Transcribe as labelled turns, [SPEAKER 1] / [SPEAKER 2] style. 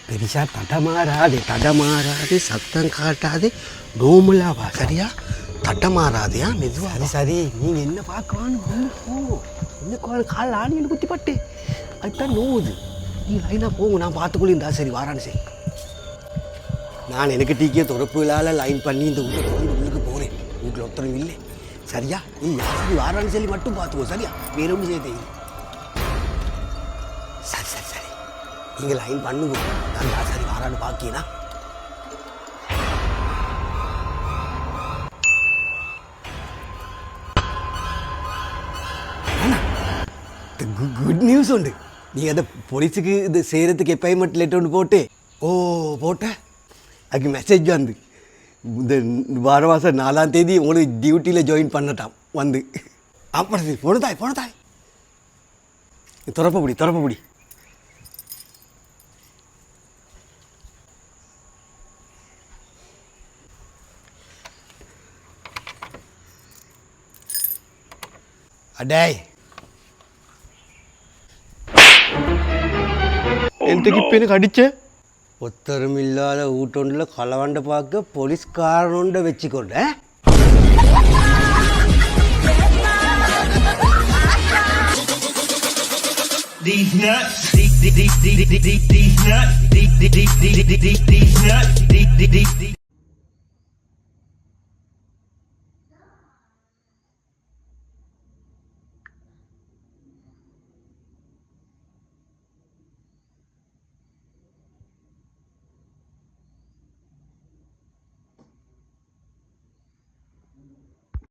[SPEAKER 1] பெரிசா தடமாறாதே சத்தம் காட்டாதே நோமுலாவா சரியா தட்டமாறாதையா மெதுவா சரி சரி நீங்கள் என்ன பார்க்கவான்னு என்ன கால் ஆணியில் குத்தி பட்டு அதுதான் நோவுது நீ லைனாக போங்க நான் பார்த்துக்கொள்ளிருந்தா சரி வாரான்னு சரி நான் எனக்கு டீக்கே துறப்புகளால் லைன் பண்ணி இந்த உள்ளுக்கு போகிறேன் வீட்டில் ஒருத்தரும் இல்லை சரியா நீ யாரும் வாரான்னு சொல்லி மட்டும் பார்த்துக்கோ சரியா வேற ஒன்றும் செய்ய தெரியும் சரி சரி சரி நீங்கள் லைன் பண்ணுங்க நான் சரி வாரான்னு பார்க்கீனா குட் நியூஸ் உண்டு நீ அதை போலீஸுக்கு இது செய்கிறதுக்கு பேமெண்ட் லெட்டர் ஒன்று போட்டு ஓ போட்ட அதுக்கு மெசேஜ் வந்து இந்த வார மாதம் 4ஆம் தேதி உங்களுக்கு டியூட்டியில் ஜாயின் பண்ணட்டாம் வந்து அப்படி போனதாய் துறப்ப பிடி அடாய்
[SPEAKER 2] എന്തൊക്കെ ഇപ്പം എനിക്ക് അടിച്ചേ
[SPEAKER 1] ഒത്തരമില്ലാതെ വീട്ടുകൊണ്ടുള്ള കളവണ്ട pack പോലീസുകാരനുണ്ട് വെച്ചിക്കൊണ്ട്
[SPEAKER 3] These nuts, these nuts, these nuts,